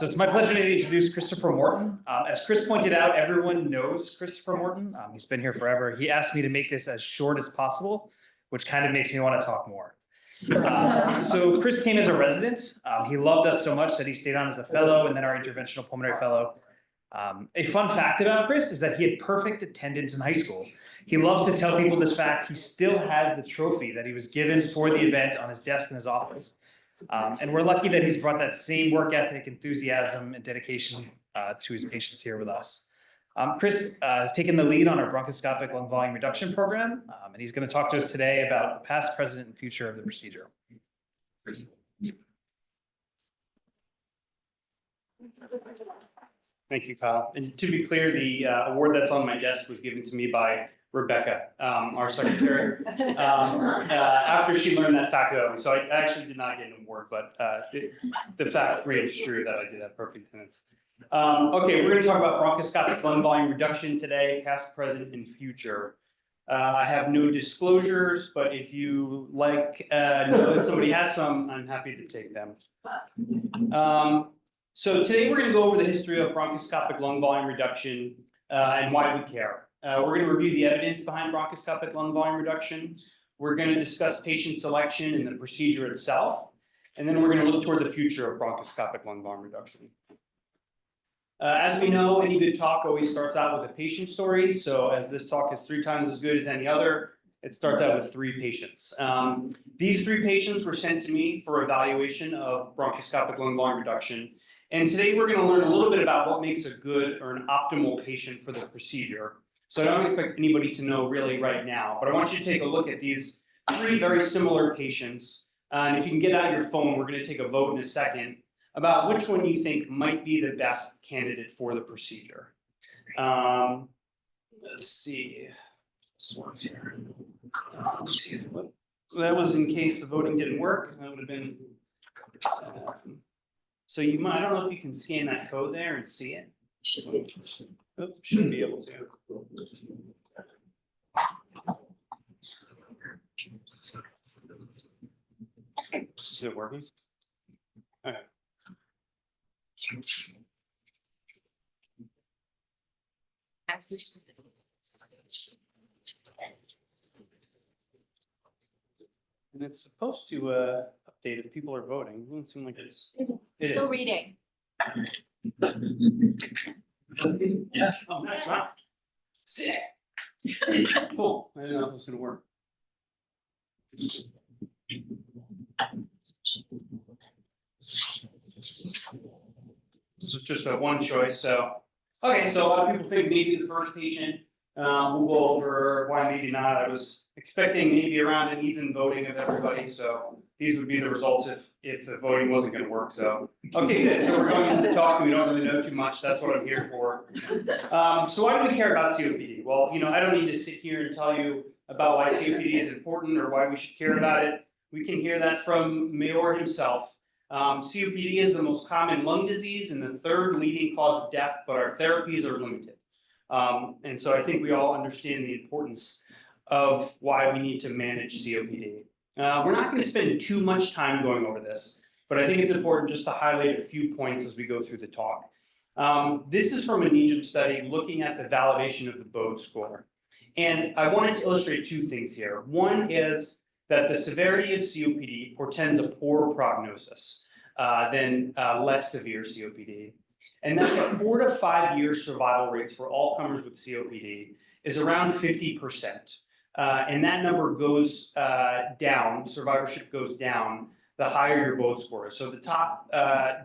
So it's my pleasure to introduce Christopher Morton. As Chris pointed out, everyone knows Christopher Morton. He's been here forever. He asked me to make this as short as possible, which kind of makes me want to talk more. So Chris came as a resident. He loved us so much that he stayed on as a fellow and then our interventional pulmonary fellow. A fun fact about Chris is that he had perfect attendance in high school. He loves to tell people this fact. He still has the trophy that he was given for the event on his desk in his office. And we're lucky that he's brought that same work ethic, enthusiasm, and dedication to his patients here with us. Chris has taken the lead on our bronchoscopic lung volume reduction program, and he's going to talk to us today about the past, present, and future of the procedure. Thank you, Kyle. And to be clear, the award that's on my desk was given to me by Rebecca, our secretary, after she learned that fact about me. So I actually did not get an award, but the fact remains true that I did have perfect attendance. Okay, we're going to talk about bronchoscopic lung volume reduction today, past, present, and future. I have no disclosures, but if you like know that somebody has some, I'm happy to take them. So today we're going to go over the history of bronchoscopic lung volume reduction and why we care. We're going to review the evidence behind bronchoscopic lung volume reduction. We're going to discuss patient selection and the procedure itself. And then we're going to look toward the future of bronchoscopic lung volume reduction. As we know, any good talk always starts out with a patient story. So as this talk is 3 times as good as any other, it starts out with 3 patients. These 3 patients were sent to me for evaluation of bronchoscopic lung volume reduction. And today we're going to learn a little bit about what makes a good or an optimal patient for the procedure. So I don't expect anybody to know really right now, but I want you to take a look at these 3 very similar patients. And if you can get out your phone, we're going to take a vote in a second about which one you think might be the best candidate for the procedure. Let's see. This one's here. Let's see if that was in case the voting didn't work. That would have been. So you might. I don't know if you can scan that code there and see it. Oops, should be able to. Is it working? Okay. And it's supposed to update if people are voting. It doesn't seem like it's. Still reading. Yeah. Oh, nice. Wow. Sick. Cool. I didn't know if it was going to work. This is just a one choice. So, okay. So a lot of people think maybe the first patient. We'll go over why maybe not. I was expecting maybe around an even voting of everybody. So these would be the results if the voting wasn't going to work. So, okay, good. So we're going into the talk. We don't really know too much. That's what I'm here for. So why do we care about COPD? Well, I don't need to sit here and tell you about why COPD is important or why we should care about it. We can hear that from Mayor himself. COPD is the most common lung disease and the 3rd leading cause of death, but our therapies are limited. And so I think we all understand the importance of why we need to manage COPD. We're not going to spend too much time going over this, but I think it's important just to highlight a few points as we go through the talk. This is from a NEJM study looking at the validation of the Bode score. And I wanted to illustrate 2 things here. One is that the severity of COPD portends a poorer prognosis than less severe COPD. And that the 4 to 5 year survival rates for all comers with COPD is around 50%. And that number goes down, survivorship goes down, the higher your Bode score is. So the top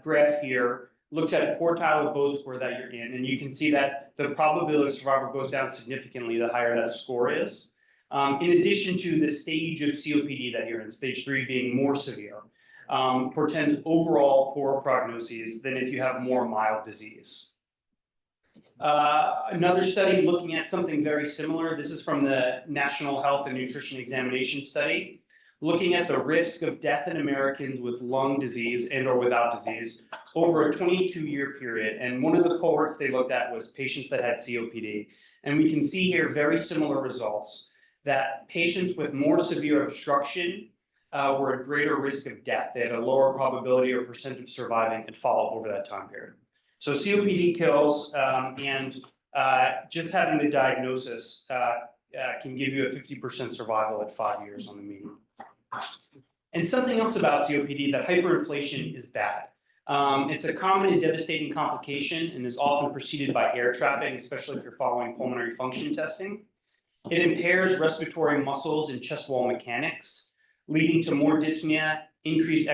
graph here looks at a quartile of Bode score that you're in, and you can see that the probability of survival goes down significantly the higher that score is. In addition to the stage of COPD that you're in, stage 3 being more severe. Portends overall poorer prognoses than if you have more mild disease. Another study looking at something very similar. This is from the National Health and Nutrition Examination Study, looking at the risk of death in Americans with lung disease and or without disease over a 22-year period. And one of the cohorts they looked at was patients that had COPD. And we can see here very similar results, that patients with more severe obstruction were at greater risk of death. They had a lower probability or percent of surviving and follow-up over that time period. So COPD kills, and just having the diagnosis can give you a 50% survival at 5 years on the median. And something else about COPD, that hyperinflation is bad. It's a common and devastating complication and is often preceded by air trapping, especially if you're following pulmonary function testing. It impairs respiratory muscles and chest wall mechanics, leading to more dyspnea, decreased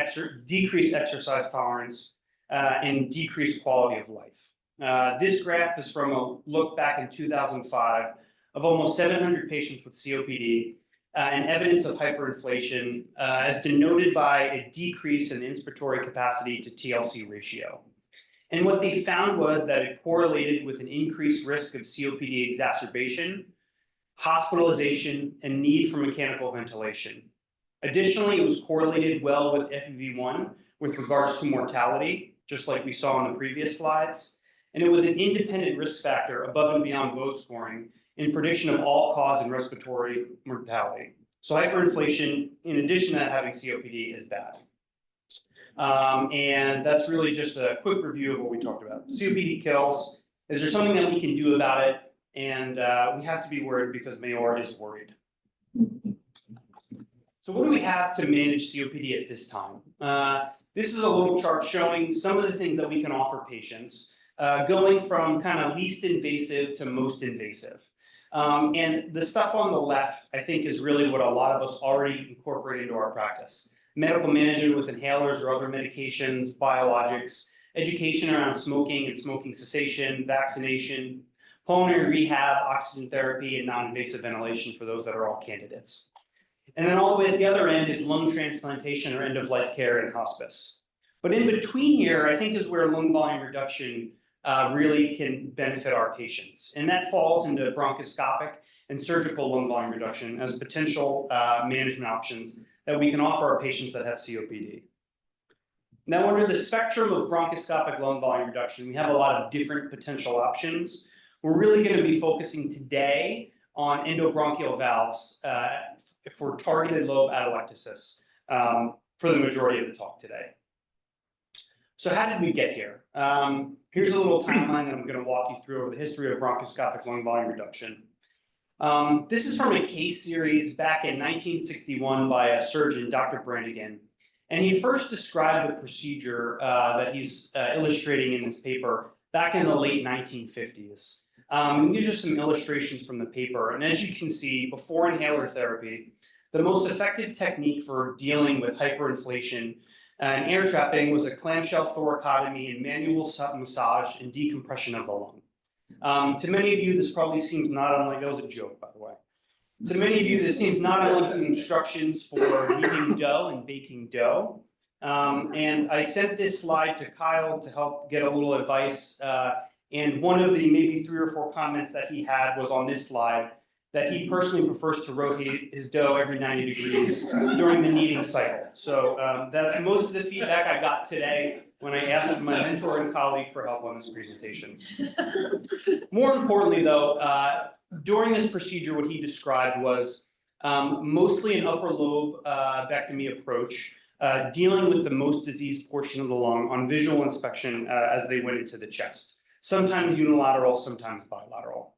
exercise tolerance, and decreased quality of life. This graph is from a look back in 2005 of almost 700 patients with COPD, and evidence of hyperinflation as denoted by a decrease in the inspiratory capacity to TLC ratio. And what they found was that it correlated with an increased risk of COPD exacerbation, hospitalization, and need for mechanical ventilation. Additionally, it was correlated well with FEV1 with regards to mortality, just like we saw on the previous slides. And it was an independent risk factor above and beyond VOTE scoring in prediction of all-cause and respiratory mortality. So hyperinflation, in addition to having COPD, is bad. And that's really just a quick review of what we talked about. COPD kills. Is there something that we can do about it? And we have to be worried because Mayor is worried. So what do we have to manage COPD at this time? This is a little chart showing some of the things that we can offer patients, going from kind of least invasive to most invasive. And the stuff on the left, I think, is really what a lot of us already incorporate into our practice. Medical management with inhalers or other medications, biologics, education around smoking and smoking cessation, vaccination, pulmonary rehab, oxygen therapy, and non-invasive ventilation for those that are all candidates. And then all the way at the other end is lung transplantation or end-of-life care and hospice. But in between here, I think, is where lung volume reduction really can benefit our patients. And that falls into bronchoscopic and surgical lung volume reduction as potential management options that we can offer our patients that have COPD. Now, under the spectrum of bronchoscopic lung volume reduction, we have a lot of different potential options. We're really going to be focusing today on endobronchial valves for targeted lobe atelectasis for the majority of the talk today. So how did we get here? Here's a little timeline that I'm going to walk you through over the history of bronchoscopic lung volume reduction. This is from a case series back in 1961 by a surgeon, Dr. Brannigan. And he first described the procedure that he's illustrating in this paper back in the late 1950s. And these are some illustrations from the paper. And as you can see, before inhaler therapy, the most effective technique for dealing with hyperinflation and air trapping was a clamshell thoracotomy and manual massage and decompression of the lung. To many of you, this probably seems not unlike, that was a joke, by the way. To many of you, this seems not unlike the instructions for kneading dough and baking dough. And I sent this slide to Kyle to help get a little advice. And one of the maybe 3 or 4 comments that he had was on this slide, that he personally prefers to rotate his dough every 90 degrees during the kneading cycle. So that's most of the feedback I got today when I asked my mentor and colleague for help on this presentation. More importantly, though, during this procedure, what he described was mostly an upper lobe bectomy approach, dealing with the most diseased portion of the lung on visual inspection as they went into the chest. Sometimes unilateral, sometimes bilateral.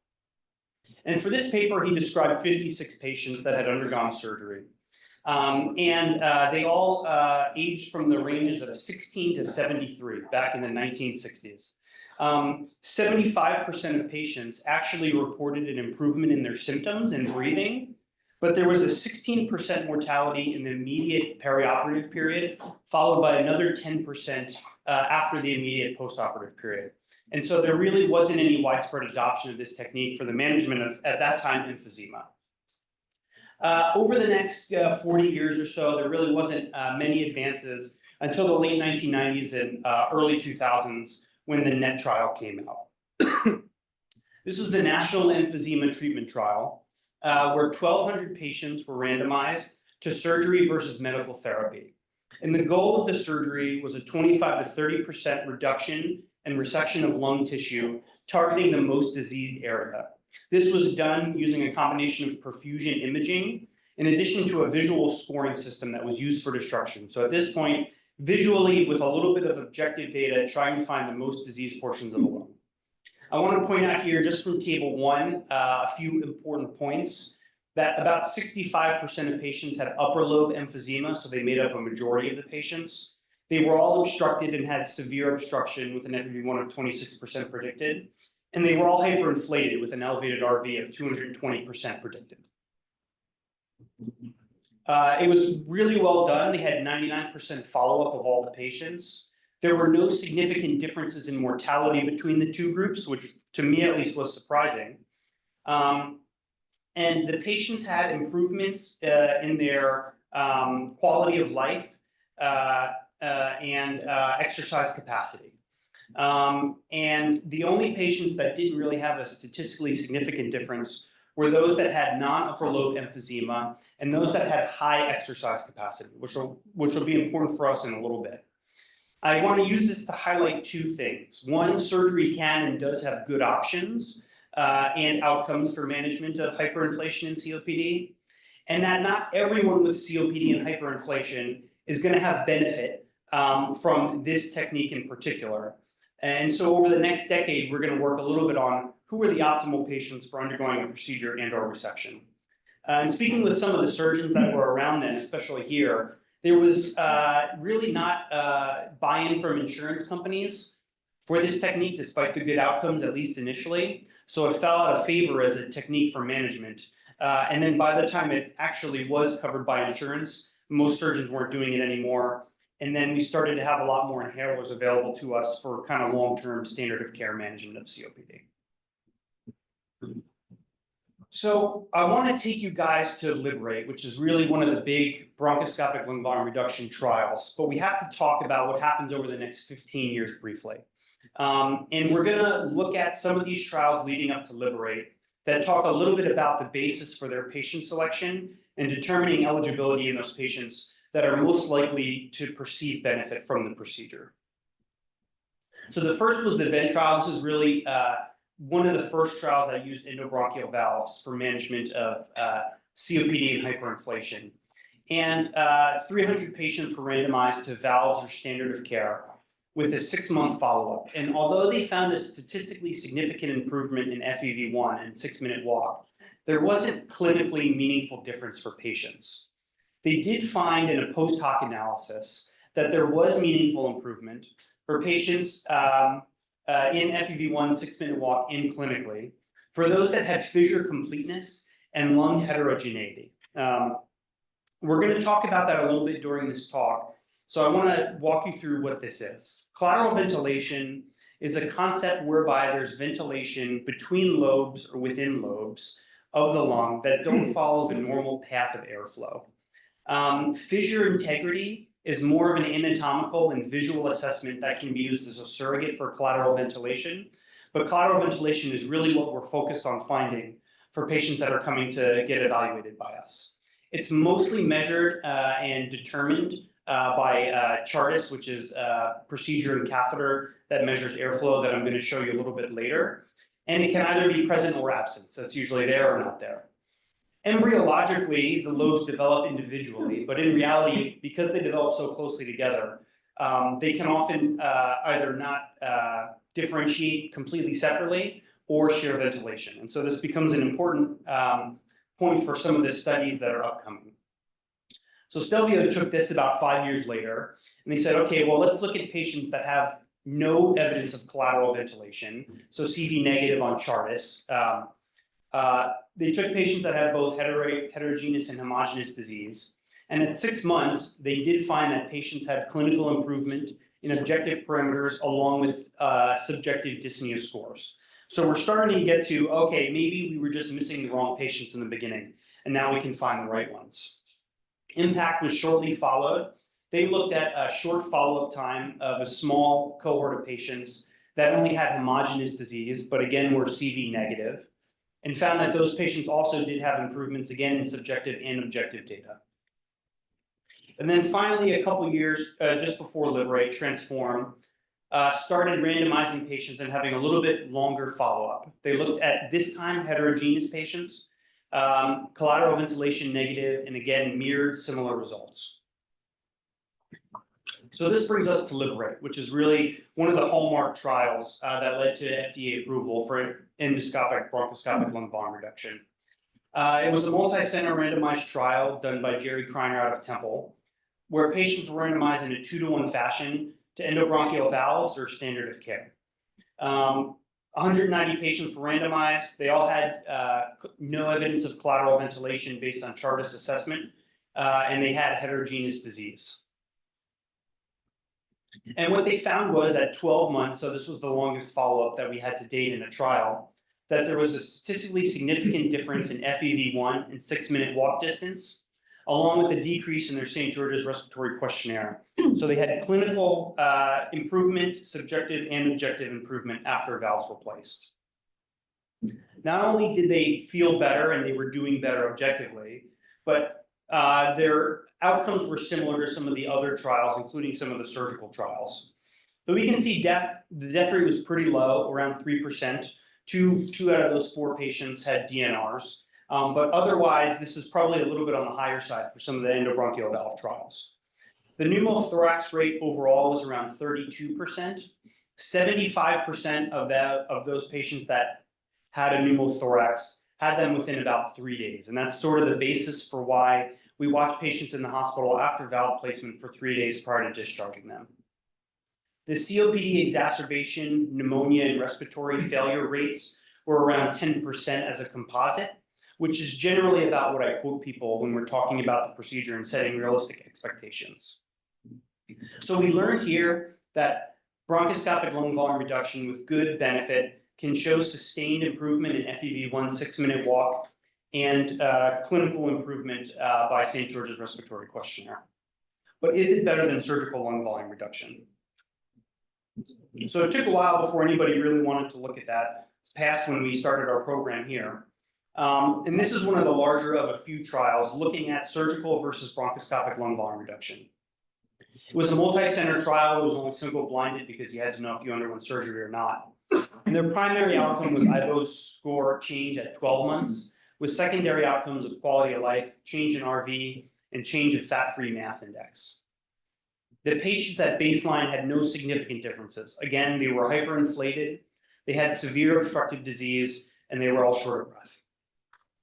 And for this paper, he described 56 patients that had undergone surgery. They all aged from the ranges of 16 to 73 back in the 1960s. 75% of patients actually reported an improvement in their symptoms and breathing, but there was a 16% mortality in the immediate perioperative period, followed by another 10% after the immediate postoperative period. And so there really wasn't any widespread adoption of this technique for the management of, at that time, emphysema. Over the next 40 years or so, there really wasn't many advances until the late 1990s and early 2000s when the NET trial came out. This is the National Emphysema Treatment Trial, where 1,200 patients were randomized to surgery versus medical therapy. And the goal of the surgery was a 25 to 30% reduction and resection of lung tissue, targeting the most diseased area. This was done using a combination of perfusion imaging in addition to a visual scoring system that was used for destruction. So at this point, visually, with a little bit of objective data, trying to find the most diseased portions of the lung. I want to point out here, just from table 1, a few important points. That about 65% of patients had upper lobe emphysema, so they made up a majority of the patients. They were all obstructed and had severe obstruction with an FEV1 of 26% predicted. And they were all hyperinflated with an elevated RV of 220% predicted. It was really well done. They had 99% follow-up of all the patients. There were no significant differences in mortality between the two groups, which to me at least was surprising. And the patients had improvements in their quality of life and exercise capacity. And the only patients that didn't really have a statistically significant difference were those that had non-upper lobe emphysema and those that had high exercise capacity, which will be important for us in a little bit. I want to use this to highlight two things. One, surgery can and does have good options and outcomes for management of hyperinflation and COPD, and that not everyone with COPD and hyperinflation is going to have benefit from this technique in particular. And so over the next decade, we're going to work a little bit on who are the optimal patients for undergoing a procedure and or resection. And speaking with some of the surgeons that were around then, especially here, there was really not buy-in from insurance companies for this technique, despite the good outcomes, at least initially. So it fell out of favor as a technique for management. And then by the time it actually was covered by insurance, most surgeons weren't doing it anymore. And then we started to have a lot more inhalers available to us for kind of long-term standard of care management of COPD. So I want to take you guys to Liberate, which is really one of the big bronchoscopic lung volume reduction trials. But we have to talk about what happens over the next 15 years briefly. And we're going to look at some of these trials leading up to Liberate that talk a little bit about the basis for their patient selection and determining eligibility in those patients that are most likely to perceive benefit from the procedure. So the first was the VENT trial. This is really one of the first trials that used endobronchial valves for management of COPD and hyperinflation. And 300 patients were randomized to valves or standard of care with a 6-month follow-up. And although they found a statistically significant improvement in FEV1 and 6-minute walk, there wasn't clinically meaningful difference for patients. They did find in a post hoc analysis that there was meaningful improvement for patients in FEV1 6-minute walk in clinically, for those that had fissure completeness and lung heterogeneity. We're going to talk about that a little bit during this talk. So I want to walk you through what this is. Collateral ventilation is a concept whereby there's ventilation between lobes or within lobes of the lung that don't follow the normal path of airflow. Fissure integrity is more of an anatomical and visual assessment that can be used as a surrogate for collateral ventilation. But collateral ventilation is really what we're focused on finding for patients that are coming to get evaluated by us. It's mostly measured and determined by Chartis, which is a procedure and catheter that measures airflow that I'm going to show you a little bit later. And it can either be present or absent. So it's usually there or not there. Embryologically, the lobes develop individually, but in reality, because they develop so closely together, they can often either not differentiate completely separately or share ventilation. And so this becomes an important point for some of the studies that are upcoming. So Stelvio took this about 5 years later, and they said, okay, well, let's look at patients that have no evidence of collateral ventilation, so CV negative on Chartis. They took patients that had both heterogeneous and homogeneous disease. And at 6 months, they did find that patients had clinical improvement in objective parameters along with subjective dyspnea scores. So we're starting to get to, okay, maybe we were just missing the wrong patients in the beginning, and now we can find the right ones. Impact was shortly followed. They looked at a short follow-up time of a small cohort of patients that only had homogeneous disease, but again, were CV negative, and found that those patients also did have improvements, again, in subjective and objective data. And then finally, a couple years just before Liberate, Transform, started randomizing patients and having a little bit longer follow-up. They looked at, this time, heterogeneous patients, collateral ventilation negative, and again, mirrored similar results. So this brings us to Liberate, which is really one of the hallmark trials that led to FDA approval for endoscopic bronchoscopic lung volume reduction. It was a multi-center randomized trial done by Jerry Kreiner out of Temple, where patients were randomized in a 2-to-1 fashion to endobronchial valves or standard of care. 190 patients were randomized. They all had no evidence of collateral ventilation based on Chartis assessment, and they had heterogeneous disease. And what they found was at 12 months, so this was the longest follow-up that we had to date in a trial, that there was a statistically significant difference in FEV1 and 6-minute walk distance, along with a decrease in their St. George's Respiratory Questionnaire. So they had clinical improvement, subjective and objective improvement after valves were placed. Not only did they feel better and they were doing better objectively, but their outcomes were similar to some of the other trials, including some of the surgical trials. But we can see the death rate was pretty low, around 3%. Two out of those 4 patients had DNRs. But otherwise, this is probably a little bit on the higher side for some of the endobronchial valve trials. The pneumothorax rate overall was around 32%. 75% of those patients that had a pneumothorax had them within about 3 days. And that's sort of the basis for why we watch patients in the hospital after valve placement for 3 days prior to discharging them. The COPD exacerbation, pneumonia, and respiratory failure rates were around 10% as a composite, which is generally about what I quote people when we're talking about the procedure and setting realistic expectations. So we learned here that bronchoscopic lung volume reduction with good benefit can show sustained improvement in FEV1 6-minute walk and clinical improvement by St. George's Respiratory Questionnaire. But is it better than surgical lung volume reduction? So it took a while before anybody really wanted to look at that. It's past when we started our program here. And this is one of the larger of a few trials looking at surgical versus bronchoscopic lung volume reduction. It was a multi-center trial. It was only single blinded because you had to know if you underwent surgery or not. And their primary outcome was IBOS score change at 12 months, with secondary outcomes of quality of life, change in RV, and change of fat-free mass index. The patients at baseline had no significant differences. Again, they were hyperinflated, they had severe obstructive disease, and they were all short of breath.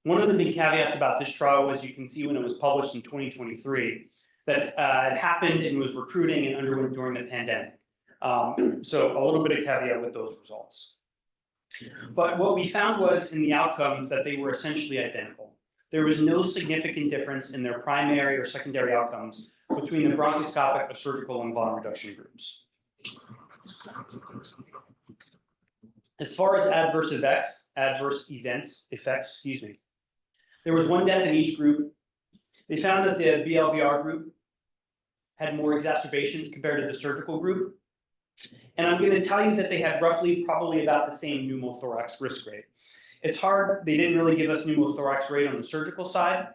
One of the big caveats about this trial was you can see when it was published in 2023 that it happened and was recruiting and underwent during the pandemic. So a little bit of caveat with those results. But what we found was in the outcomes that they were essentially identical. There was no significant difference in their primary or secondary outcomes between the bronchoscopic or surgical lung volume reduction groups. As far as adverse events, there was 1 death in each group. They found that the BLVR group had more exacerbations compared to the surgical group. And I'm going to tell you that they had probably about the same pneumothorax risk rate. It's hard, they didn't really give us pneumothorax rate on the surgical side,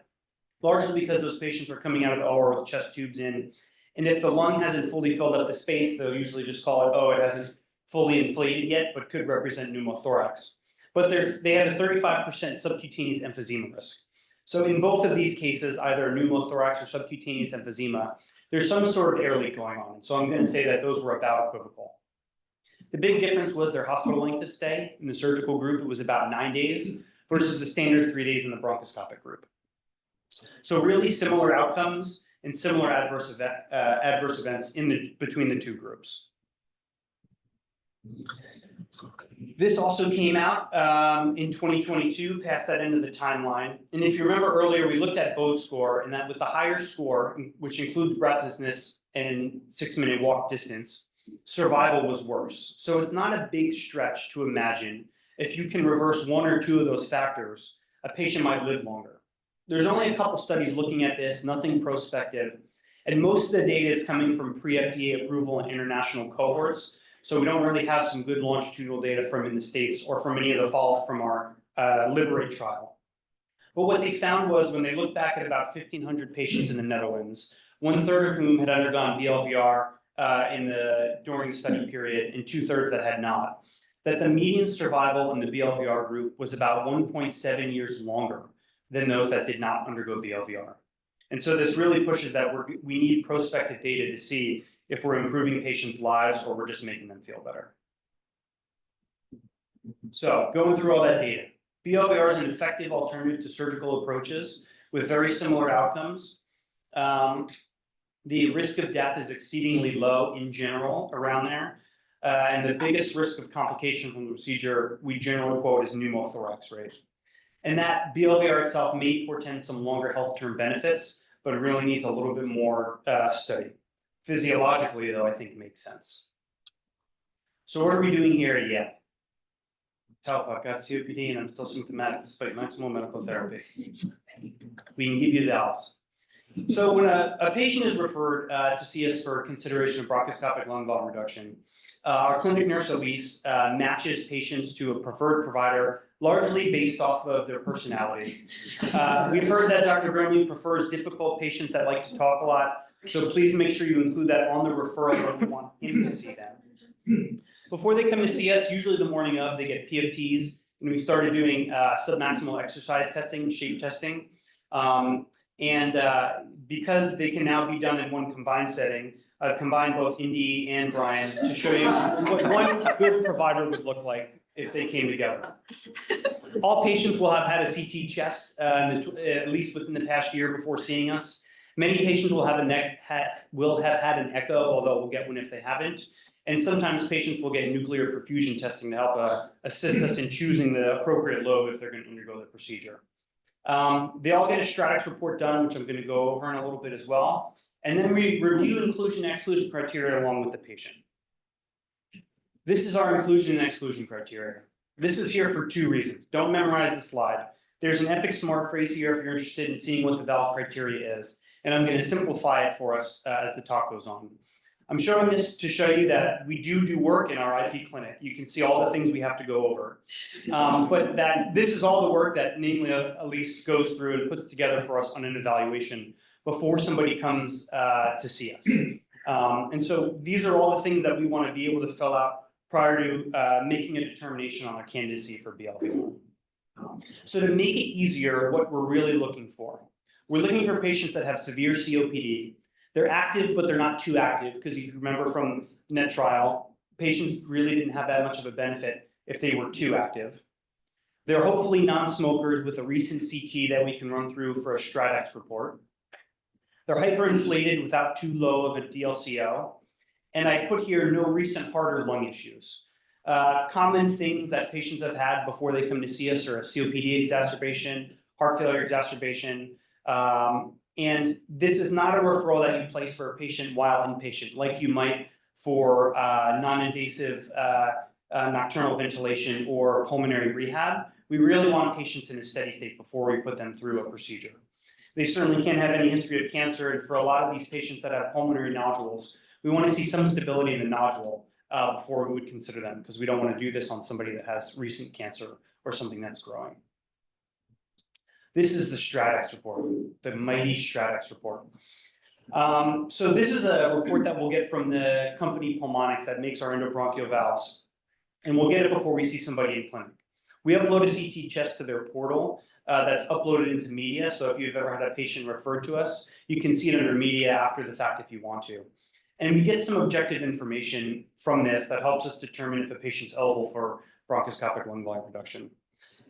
largely because those patients are coming out of the OR with chest tubes in. And if the lung hasn't fully filled up the space, they'll usually just call it, oh, it hasn't fully inflated yet, but could represent pneumothorax. But they had a 35% subcutaneous emphysema risk. So in both of these cases, either pneumothorax or subcutaneous emphysema, there's some sort of air leak going on. So I'm going to say that those were about equivocal. The big difference was their hospital length of stay. In the surgical group, it was about 9 days versus the standard 3 days in the bronchoscopic group. So really similar outcomes and similar adverse events between the 2 groups. This also came out in 2022, past that end of the timeline. And if you remember earlier, we looked at BODE score, and that with the higher score, which includes breathlessness and 6-minute walk distance, survival was worse. So it's not a big stretch to imagine if you can reverse 1 or 2 of those factors, a patient might live longer. There's only a couple studies looking at this, nothing prospective. And most of the data is coming from pre-FDA approval and international cohorts. So we don't really have some good longitudinal data from in the States or from any of the follow-up from our Liberate trial. But what they found was when they looked back at about 1,500 patients in the Netherlands, 1/3 of whom had undergone BLVR during the study period and 2/3 that had not, that the median survival in the BLVR group was about 1.7 years longer than those that did not undergo BLVR. And so this really pushes that we need prospective data to see if we're improving patients' lives or we're just making them feel better. So going through all that data, BLVR is an effective alternative to surgical approaches with very similar outcomes. The risk of death is exceedingly low in general around there. And the biggest risk of complication from the procedure we generally quote is pneumothorax rate. And that BLVR itself may portend some longer health term benefits, but it really needs a little bit more study. Physiologically, though, I think it makes sense. So what are we doing here at Yale? Help, I've got COPD and I'm still symptomatic despite maximal medical therapy. We can give you valves. So when a patient is referred to see us for consideration of bronchoscopic lung volume reduction, our clinic nurse Elise matches patients to a preferred provider, largely based off of their personality. We've heard that Dr. Bromley prefers difficult patients that like to talk a lot, so please make sure you include that on the referral when you want him to see them. Before they come to see us, usually the morning of, they get PFTs, and we started doing submaximal exercise testing, shape testing. Because they can now be done in one combined setting, I've combined both Indy and Brian to show you what one good provider would look like if they came together. All patients will have had a CT chest at least within the past year before seeing us. Many patients will have had an echo, although we'll get one if they haven't. And sometimes patients will get nuclear perfusion testing to help assist us in choosing the appropriate lobe if they're going to undergo the procedure. They all get a StratX report done, which I'm going to go over in a little bit as well. And then we review inclusion and exclusion criteria along with the patient. This is our inclusion and exclusion criteria. This is here for two reasons. Don't memorize the slide. There's an epic smart phrase here if you're interested in seeing what the valve criteria is. And I'm going to simplify it for us as the talk goes on. I'm showing this to show you that we do work in our IP clinic. You can see all the things we have to go over. But that this is all the work that namely Elise goes through and puts together for us on an evaluation before somebody comes to see us. And so these are all the things that we want to be able to fill out prior to making a determination on their candidacy for BLVR. So to make it easier, what we're really looking for, we're looking for patients that have severe COPD. They're active, but they're not too active, because if you remember from NET trial, patients really didn't have that much of a benefit if they were too active. They're hopefully non-smokers with a recent CT that we can run through for a StratX report. They're hyperinflated without too low of a DLCO. And I put here no recent heart or lung issues. Common things that patients have had before they come to see us are a COPD exacerbation, heart failure exacerbation. And this is not a referral that you place for a patient while inpatient, like you might for non-invasive nocturnal ventilation or pulmonary rehab. We really want patients in a steady state before we put them through a procedure. They certainly can't have any history of cancer, and for a lot of these patients that have pulmonary nodules, we want to see some stability in the nodule before we would consider them, because we don't want to do this on somebody that has recent cancer or something that's growing. This is the StratX report, the mighty StratX report. So this is a report that we'll get from the company Pulmonx that makes our endobronchial valves, and we'll get it before we see somebody in clinic. We upload a CT chest to their portal that's uploaded into media, so if you've ever had a patient referred to us, you can see it under media after the fact if you want to. And we get some objective information from this that helps us determine if a patient's eligible for bronchoscopic lung volume reduction.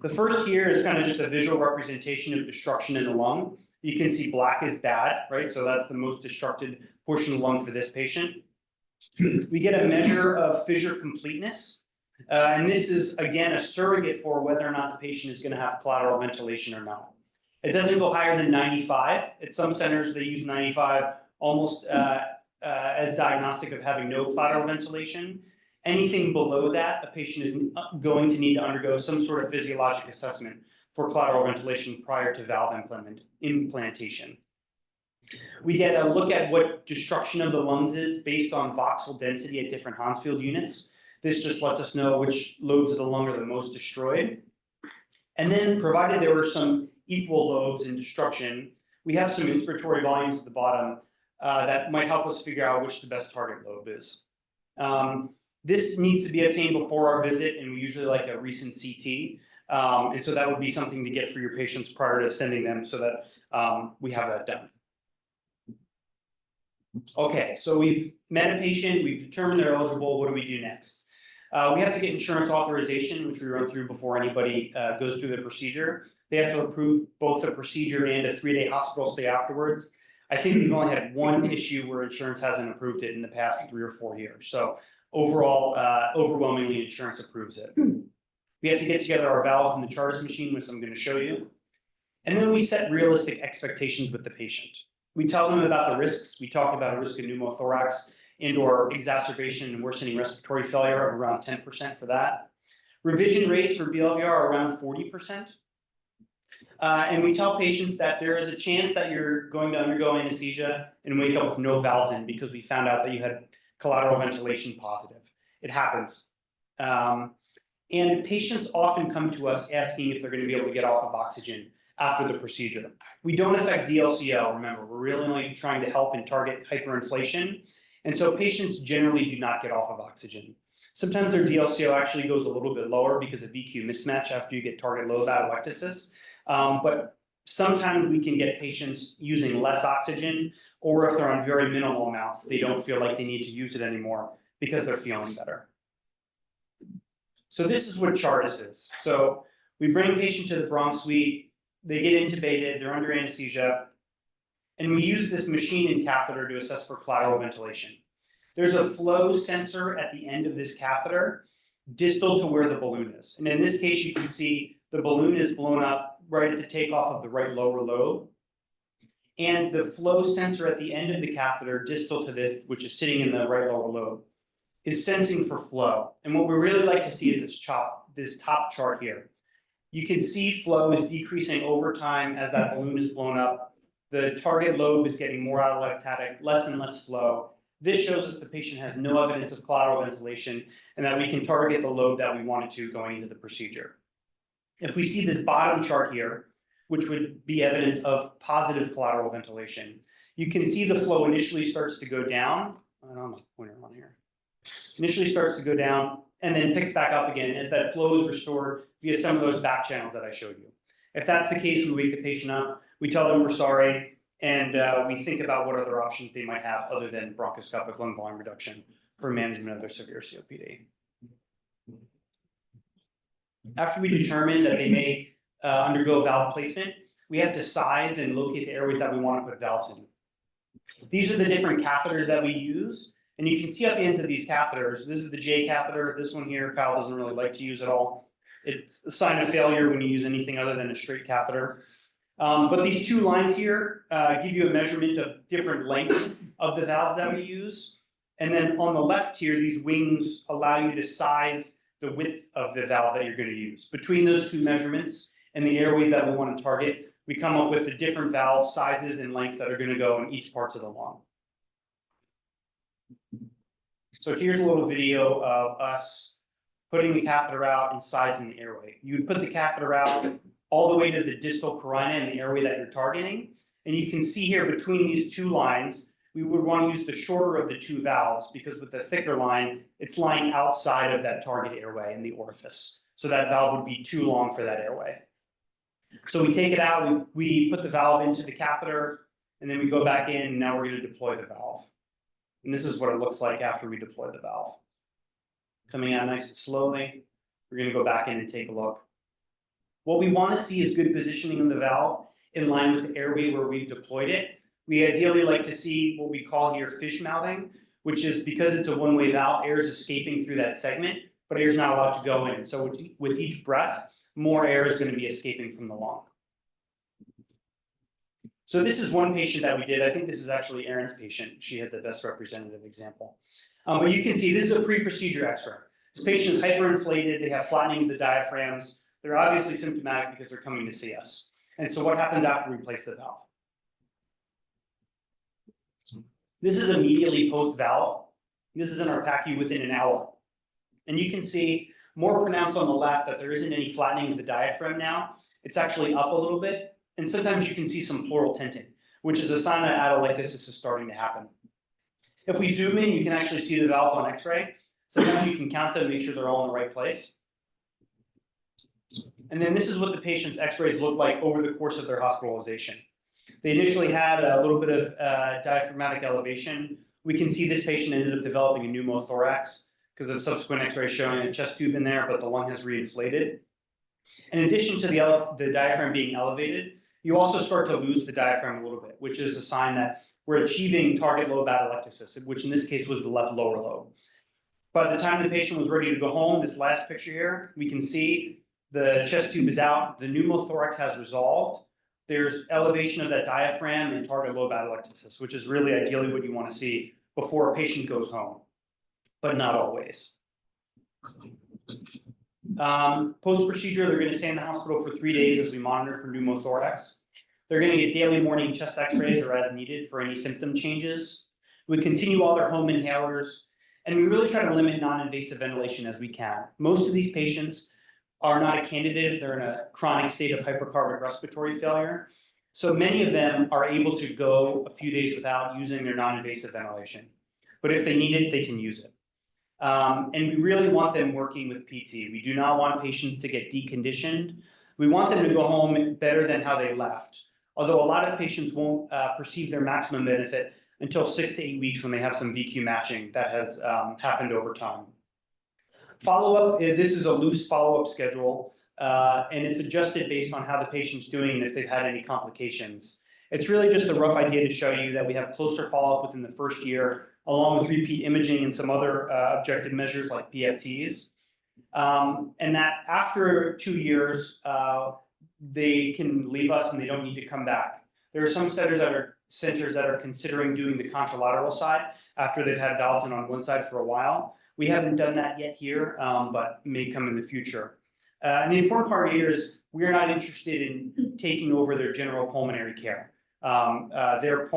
The first here is kind of just a visual representation of destruction in the lung. You can see black is bad, right? So that's the most destructed portion of the lung for this patient. We get a measure of fissure completeness. And this is, again, a surrogate for whether or not the patient is going to have collateral ventilation or not. It doesn't go higher than 95. At some centers, they use 95 almost as diagnostic of having no collateral ventilation. Anything below that, a patient is going to need to undergo some sort of physiologic assessment for collateral ventilation prior to valve implantation. We get a look at what destruction of the lungs is based on voxel density at different Hounsfield units. This just lets us know which lobes of the lung are the most destroyed. And then, provided there were some equal lobes in destruction, we have some inspiratory volumes at the bottom that might help us figure out which the best target lobe is. This needs to be obtained before our visit, and we usually like a recent CT. And so that would be something to get for your patients prior to sending them so that we have that done. Okay, so we've met a patient, we've determined they're eligible. What do we do next? We have to get insurance authorization, which we run through before anybody goes through the procedure. They have to approve both the procedure and a 3-day hospital stay afterwards. I think we've only had one issue where insurance hasn't approved it in the past 3 or 4 years. So overall, overwhelmingly, insurance approves it. We have to get together our valves in the Chartis machine, which I'm going to show you. And then we set realistic expectations with the patient. We tell them about the risks. We talk about a risk of pneumothorax and/or exacerbation and worsening respiratory failure of around 10% for that. Revision rates for BLVR are around 40%. And we tell patients that there is a chance that you're going to undergo anesthesia and wake up with no valves in because we found out that you had collateral ventilation positive. It happens. And patients often come to us asking if they're going to be able to get off of oxygen after the procedure. We don't affect DLCO, remember, we're really only trying to help and target hyperinflation. And so patients generally do not get off of oxygen. Sometimes their DLCO actually goes a little bit lower because of VQ mismatch after you get target lobe atelectasis. But sometimes we can get patients using less oxygen, or if they're on very minimal amounts, they don't feel like they need to use it anymore because they're feeling better. So this is what Chartis is. So we bring a patient to the Bronx suite, they get intubated, they're under anesthesia, and we use this machine and catheter to assess for collateral ventilation. There's a flow sensor at the end of this catheter, distal to where the balloon is. And in this case, you can see the balloon is blown up right at the takeoff of the right lower lobe. And the flow sensor at the end of the catheter, distal to this, which is sitting in the right lower lobe, is sensing for flow. And what we really like to see is this top chart here. You can see flow is decreasing over time as that balloon is blown up. The target lobe is getting more atelectatic, less and less flow. This shows us the patient has no evidence of collateral ventilation and that we can target the lobe that we wanted to going into the procedure. If we see this bottom chart here, which would be evidence of positive collateral ventilation, you can see the flow initially starts to go down. I don't know, pointer on here. Initially starts to go down and then picks back up again as that flow is restored via some of those back channels that I showed you. If that's the case, we wake the patient up, we tell them we're sorry, and we think about what other options they might have other than bronchoscopic lung volume reduction for management of their severe COPD. After we determine that they may undergo valve placement, we have to size and locate the airways that we want to put valves in. These are the different catheters that we use. And you can see at the ends of these catheters, this is the J catheter, this one here, Kyle doesn't really like to use at all. It's a sign of failure when you use anything other than a straight catheter. But these two lines here give you a measurement of different lengths of the valves that we use. And then on the left here, these wings allow you to size the width of the valve that you're going to use. Between those two measurements and the airways that we want to target, we come up with the different valve sizes and lengths that are going to go in each parts of the lung. So here's a little video of us putting the catheter out and sizing the airway. You would put the catheter out all the way to the distal carina and the airway that you're targeting. And you can see here between these two lines, we would want to use the shorter of the two valves because with the thicker line, it's lying outside of that target airway in the orifice. So that valve would be too long for that airway. So we take it out, we put the valve into the catheter, and then we go back in, and now we're going to deploy the valve. And this is what it looks like after we deploy the valve. Coming out nice and slowly. We're going to go back in and take a look. What we want to see is good positioning of the valve in line with the airway where we've deployed it. We ideally like to see what we call here fish mouthing, which is because it's a one-way valve, air is escaping through that segment, but air is not allowed to go in. So with each breath, more air is going to be escaping from the lung. So this is one patient that we did. I think this is actually Erin's patient. She had the best representative example. But you can see this is a pre-procedure X-ray. This patient is hyperinflated. They have flattening of the diaphragms. They're obviously symptomatic because they're coming to see us. And so what happens after we place the valve? This is immediately post-valve. This is in our PACU within an hour. And you can see more pronounced on the left that there isn't any flattening of the diaphragm now. It's actually up a little bit. And sometimes you can see some pleural tenting, which is a sign that atelectasis is starting to happen. If we zoom in, you can actually see the valves on X-ray. Sometimes you can count them, make sure they're all in the right place. And then this is what the patient's x-rays look like over the course of their hospitalization. They initially had a little bit of diaphragmatic elevation. We can see this patient ended up developing a pneumothorax because of subsequent x-rays showing a chest tube in there, but the lung has reinflated. In addition to the diaphragm being elevated, you also start to lose the diaphragm a little bit, which is a sign that we're achieving target lobe atelectasis, which in this case was the left lower lobe. By the time the patient was ready to go home, this last picture here, we can see the chest tube is out, the pneumothorax has resolved. There's elevation of that diaphragm and target lobe atelectasis, which is really ideally what you want to see before a patient goes home, but not always. Post-procedure, they're going to stay in the hospital for 3 days as we monitor for pneumothorax. They're going to get daily morning chest x-rays or as needed for any symptom changes. We continue all their home inhalers, and we really try to limit non-invasive ventilation as we can. Most of these patients are not a candidate if they're in a chronic state of hypercarbonic respiratory failure. So many of them are able to go a few days without using their non-invasive ventilation. But if they need it, they can use it. And we really want them working with PT. We do not want patients to get deconditioned. We want them to go home better than how they left. Although a lot of patients won't perceive their maximum benefit until 6 to 8 weeks when they have some VQ matching that has happened over time. Follow-up, this is a loose follow-up schedule, and it's adjusted based on how the patient's doing and if they've had any complications. It's really just a rough idea to show you that we have closer follow-up within the first year, along with repeat imaging and some other objective measures like PFTs. And that after 2 years, they can leave us and they don't need to come back. There are some centers that are considering doing the contralateral side after they've had valves in on one side for a while. We haven't done that yet here, but may come in the future. And the important part here is we're not interested in taking over their general pulmonary care. Their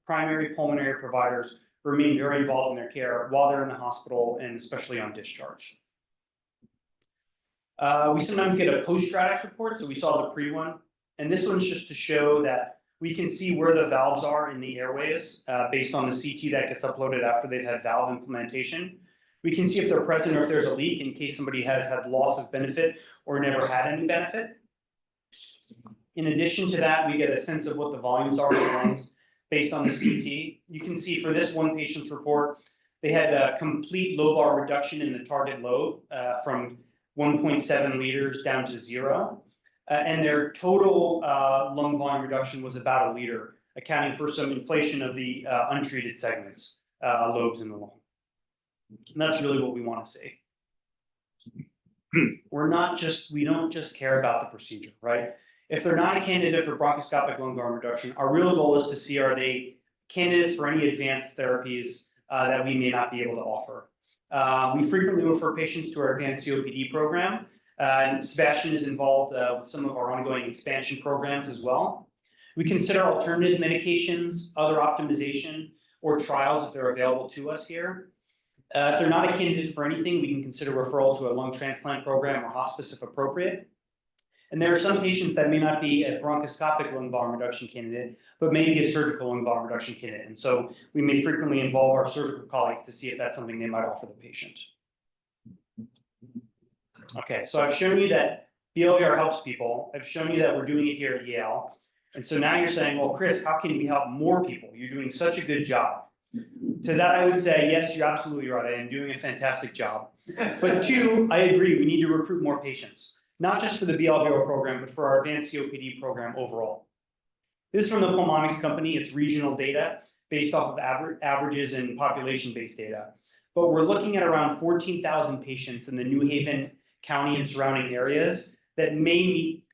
primary pulmonary providers remain very involved in their care while they're in the hospital and especially on discharge. We sometimes get a post-Stratix report, so we saw the pre one. And this one's just to show that we can see where the valves are in the airways based on the CT that gets uploaded after they've had valve implementation. We can see if they're present or if there's a leak in case somebody has had loss of benefit or never had any benefit. In addition to that, we get a sense of what the volumes are in the lungs based on the CT. You can see for this one patient's report, they had a complete lobar reduction in the target lobe from 1.7 liters down to 0. And their total lung volume reduction was about 1 liter, accounting for some inflation of the untreated segments, lobes in the lung. And that's really what we want to see. We don't just care about the procedure, right? If they're not a candidate for bronchoscopic lung volume reduction, our real goal is to see are they candidates for any advanced therapies that we may not be able to offer. We frequently refer patients to our advanced COPD program. Sebastian is involved with some of our ongoing expansion programs as well. We consider alternative medications, other optimization, or trials if they're available to us here. If they're not a candidate for anything, we can consider referral to a lung transplant program or hospice if appropriate. And there are some patients that may not be a bronchoscopic lung volume reduction candidate, but may be a surgical lung volume reduction candidate. And so we may frequently involve our surgical colleagues to see if that's something they might offer the patient. Okay, so I've shown you that BLVR helps people. I've shown you that we're doing it here at Yale. And so now you're saying, well, Chris, how can we help more people? You're doing such a good job. To that, I would say, yes, you're absolutely right. I am doing a fantastic job. But 2, I agree, we need to recruit more patients, not just for the BLVR program, but for our advanced COPD program overall. This is from the Pulmonx company. It's regional data based off of averages and population-based data. But we're looking at around 14,000 patients in the New Haven County and surrounding areas that may meet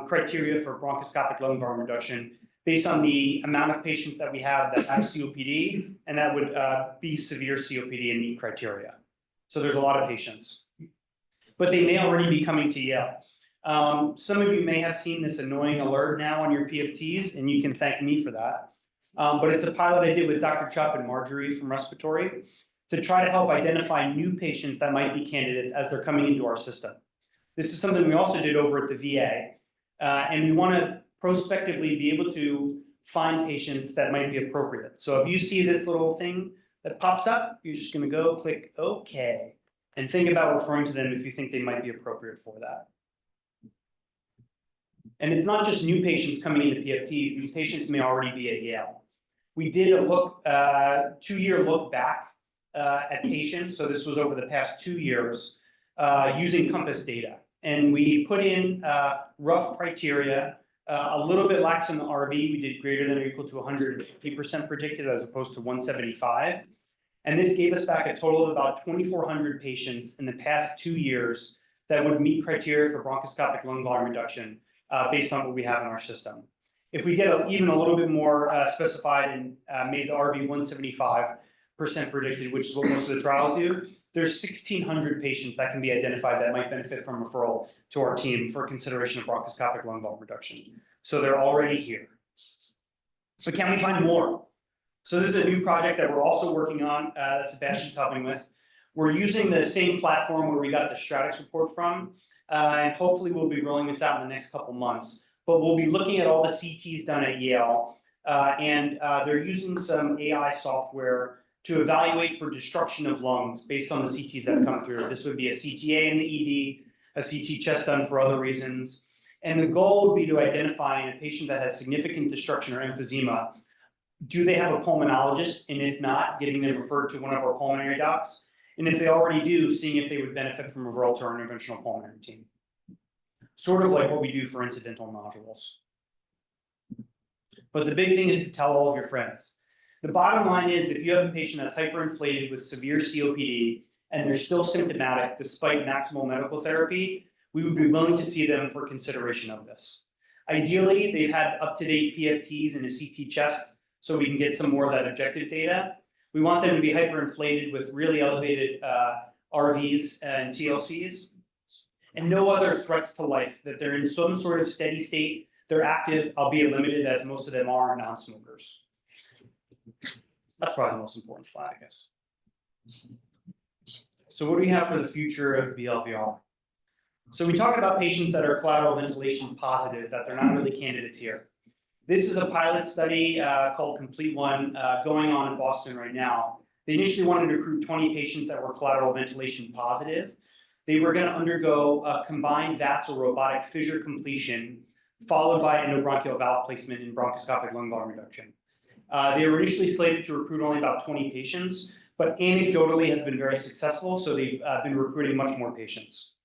criteria for bronchoscopic lung volume reduction based on the amount of patients that we have that have COPD and that would be severe COPD and meet criteria. So there's a lot of patients. But they may already be coming to Yale. Some of you may have seen this annoying alert now on your PFTs, and you can thank me for that. But it's a pilot I did with Dr. Chupp and Marjorie from respiratory to try to help identify new patients that might be candidates as they're coming into our system. This is something we also did over at the VA. And we want to prospectively be able to find patients that might be appropriate. So if you see this little thing that pops up, you're just going to go click OK and think about referring to them if you think they might be appropriate for that. And it's not just new patients coming into PFTs, these patients may already be at Yale. We did a look, 2-year look back at patients, so this was over the past 2 years, using Compass data. And we put in rough criteria, a little bit lax in the RV, we did greater than or equal to 150% predicted as opposed to 175. And this gave us back a total of about 2,400 patients in the past 2 years that would meet criteria for bronchoscopic lung volume reduction based on what we have in our system. If we get even a little bit more specified and made the RV 175% predicted, which is what most of the trials do, there's 1,600 patients that can be identified that might benefit from referral to our team for consideration of bronchoscopic lung volume reduction. So they're already here. So can we find more? So this is a new project that we're also working on that Sebastian's helping with. We're using the same platform where we got the Stratix report from, and hopefully we'll be rolling this out in the next couple months. But we'll be looking at all the CTs done at Yale, and they're using some AI software to evaluate for destruction of lungs based on the CTs that come through. This would be a CTA in the ED, a CT chest done for other reasons. And the goal would be to identify in a patient that has significant destruction or emphysema, do they have a pulmonologist? And if not, getting them referred to one of our pulmonary docs. And if they already do, seeing if they would benefit from referral to our interventional pulmonary team. Sort of like what we do for incidental nodules. But the big thing is to tell all of your friends. The bottom line is if you have a patient that's hyperinflated with severe COPD and they're still symptomatic despite maximal medical therapy, we would be willing to see them for consideration of this. Ideally, they've had up-to-date PFTs and a CT chest so we can get some more of that objective data. We want them to be hyperinflated with really elevated RVs and TLCs and no other threats to life, that they're in some sort of steady state, they're active, albeit limited as most of them are non-smokers. That's probably the most important slide, I guess. So what do we have for the future of BLVR? So we talk about patients that are collateral ventilation positive, that they're not really candidates here. This is a pilot study called Complete One going on in Boston right now. They initially wanted to recruit 20 patients that were collateral ventilation positive. They were going to undergo a combined VATS or robotic fissure completion, followed by endobronchial valve placement in bronchoscopic lung volume reduction. They were initially slated to recruit only about 20 patients, but anecdotally has been very successful, so they've been recruiting much more patients.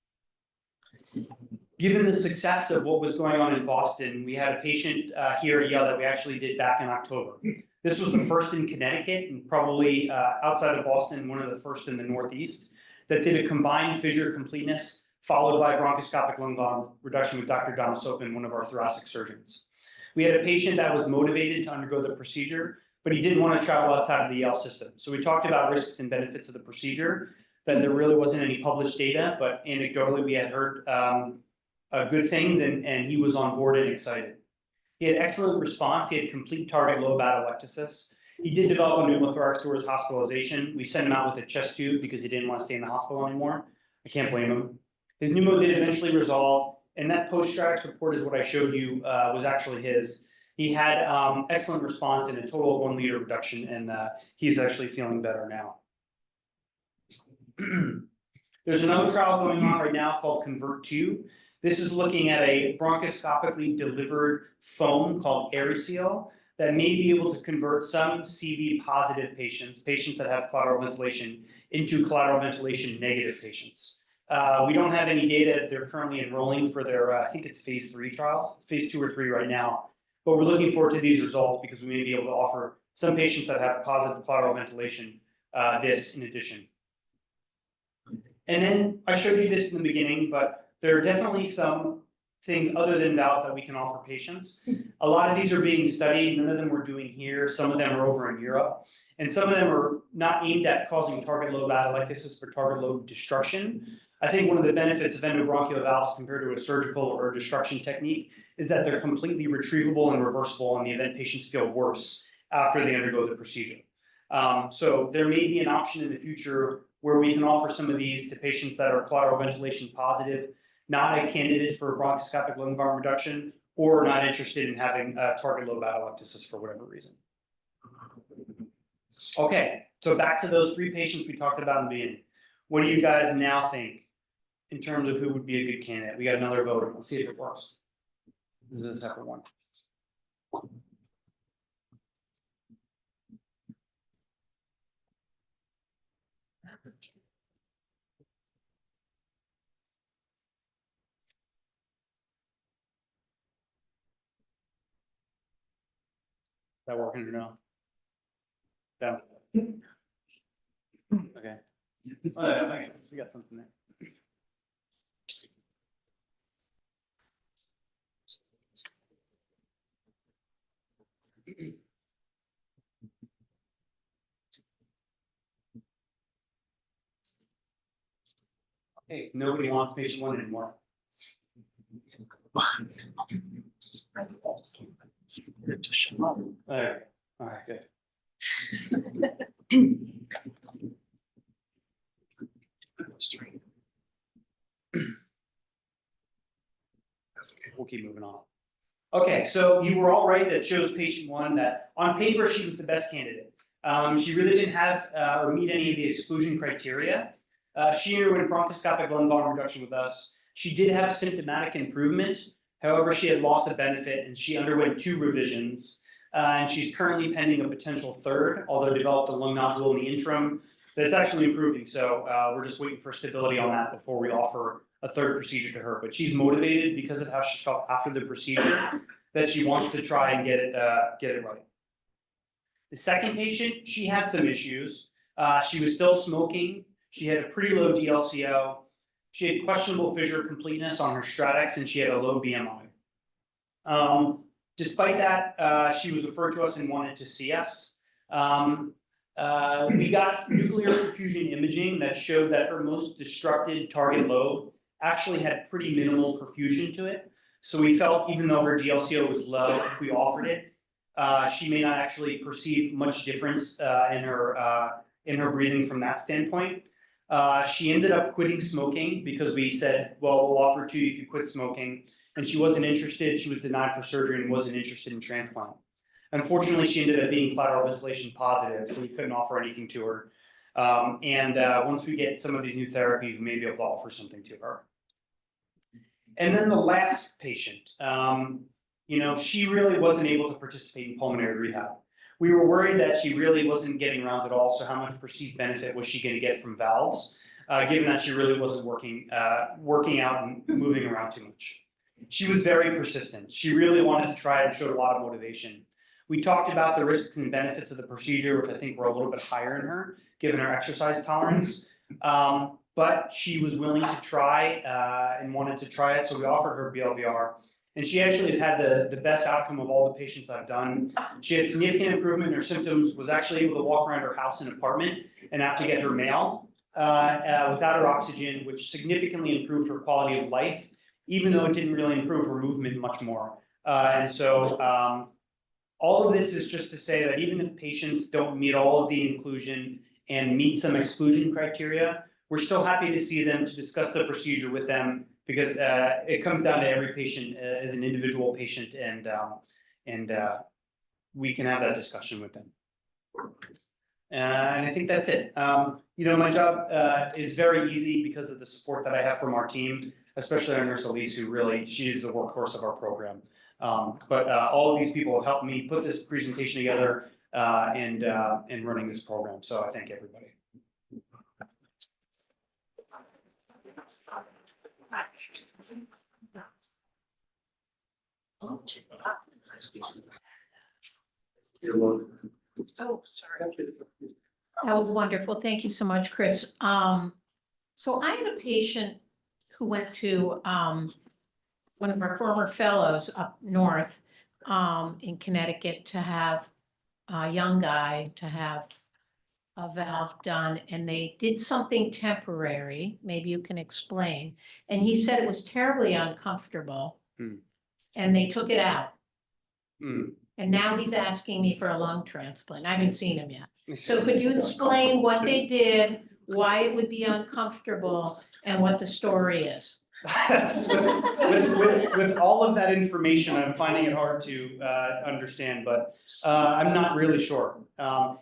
Given the success of what was going on in Boston, we had a patient here at Yale that we actually did back in October. This was the first in Connecticut and probably outside of Boston, one of the first in the Northeast, that did a combined fissure completeness followed by bronchoscopic lung volume reduction with Dr. Donna Sopin, one of our thoracic surgeons. We had a patient that was motivated to undergo the procedure, but he didn't want to travel outside of the Yale system. So we talked about risks and benefits of the procedure, that there really wasn't any published data, but anecdotally we had heard good things and he was on board and excited. He had excellent response. He had complete target lobe atelectasis. He did develop a pneumothorax towards hospitalization. We sent him out with a chest tube because he didn't want to stay in the hospital anymore. I can't blame him. His pneumo did eventually resolve, and that post-Stratix report is what I showed you was actually his. He had excellent response and a total of 1 liter reduction, and he's actually feeling better now. There's another trial going on right now called Convert 2. This is looking at a bronchoscopically delivered foam called AirSeal that may be able to convert some CV positive patients, patients that have collateral ventilation, into collateral ventilation negative patients. We don't have any data. They're currently enrolling for their, I think it's phase 3 trials. It's phase 2 or 3 right now. But we're looking forward to these results because we may be able to offer some patients that have positive collateral ventilation this in addition. And then I showed you this in the beginning, but there are definitely some things other than valves that we can offer patients. A lot of these are being studied. None of them we're doing here. Some of them are over in Europe. And some of them are not aimed at causing target lobe atelectasis or target lobe destruction. I think one of the benefits of endobronchial valves compared to a surgical or a destruction technique is that they're completely retrievable and reversible in the event patients feel worse after they undergo the procedure. So there may be an option in the future where we can offer some of these to patients that are collateral ventilation positive, not a candidate for bronchoscopic lung volume reduction, or not interested in having target lobe atelectasis for whatever reason. Okay, so back to those 3 patients we talked about in the beginning. What do you guys now think in terms of who would be a good candidate? We got another vote. Let's see if it works. This is a separate one. That working or no? Down. Okay. Oh, yeah, okay, so you got something there. Hey, nobody wants patient one anymore. Alright, alright, good. We'll keep moving on. Okay, so you were all right that chose patient one, that on paper she was the best candidate. She really didn't have or meet any of the exclusion criteria. She underwent bronchoscopic lung volume reduction with us. She did have symptomatic improvement. However, she had loss of benefit and she underwent 2 revisions. And she's currently pending a potential 3rd, although developed a lung nodule in the interim. But it's actually improving, so we're just waiting for stability on that before we offer a 3rd procedure to her. But she's motivated because of how she felt after the procedure, that she wants to try and get it right. The second patient, she had some issues. She was still smoking. She had a pretty low DLCO. She had questionable fissure completeness on her StratX, and she had a low BMI. Despite that, she was referred to us and wanted to see us. We got nuclear perfusion imaging that showed that her most destructed target lobe actually had pretty minimal perfusion to it. So we felt even though her DLCO was low, if we offered it, she may not actually perceive much difference in her breathing from that standpoint. She ended up quitting smoking because we said, well, we'll offer it to you if you quit smoking. And she wasn't interested. She was denied for surgery and wasn't interested in transplant. Unfortunately, she ended up being collateral ventilation positive, so we couldn't offer anything to her. Once we get some of these new therapies, we may be able to offer something to her. And then the last patient, she really wasn't able to participate in pulmonary rehab. We were worried that she really wasn't getting around at all, so how much perceived benefit was she going to get from valves, given that she really wasn't working out and moving around too much. She was very persistent. She really wanted to try and showed a lot of motivation. We talked about the risks and benefits of the procedure, which I think were a little bit higher in her, given her exercise tolerance. But she was willing to try and wanted to try it, so we offered her BLVR. And she actually has had the best outcome of all the patients I've done. She had significant improvement in her symptoms, was actually able to walk around her house and apartment and out to get her mail without her oxygen, which significantly improved her quality of life, even though it didn't really improve her movement much more. All of this is just to say that even if patients don't meet all of the inclusion and meet some exclusion criteria, we're still happy to see them to discuss the procedure with them, because it comes down to every patient as an individual patient, and we can have that discussion with them. And I think that's it. My job is very easy because of the support that I have from our team, especially our nurse Elise, who really, she's the workhorse of our program. But all of these people have helped me put this presentation together and running this program. So I thank everybody. Oh, sorry. That was wonderful. Thank you so much, Chris. So I had a patient who went to one of our former fellows up north in Connecticut to have a young guy to have a valve done, and they did something temporary. Maybe you can explain. And he said it was terribly uncomfortable, and they took it out. And now he's asking me for a lung transplant. I haven't seen him yet. So could you explain what they did, why it would be uncomfortable, and what the story is? With all of that information, I'm finding it hard to understand, but I'm not really sure.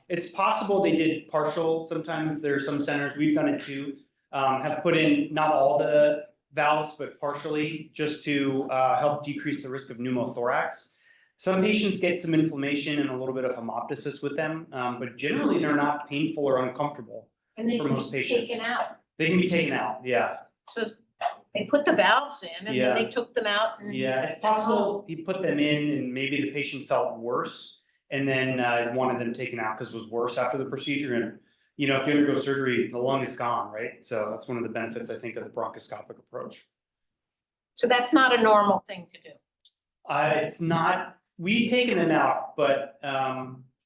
It's possible they did partial. Sometimes there are some centers, we've done it too, have put in not all the valves, but partially just to help decrease the risk of pneumothorax. Some patients get some inflammation and a little bit of hemoptysis with them, but generally they're not painful or uncomfortable. And they For can most be patients. taken out. They can be taken out, yeah. So they put the valves in and Yeah. then they took them out and. Yeah, it's possible he put them in and maybe the patient felt worse and then wanted them taken out because it was worse after the procedure. And, you know, if you undergo surgery, the lung is gone, right? So that's one of the benefits, I think, of the bronchoscopic approach. So that's not a normal thing to do. It's not, we've taken them out, but,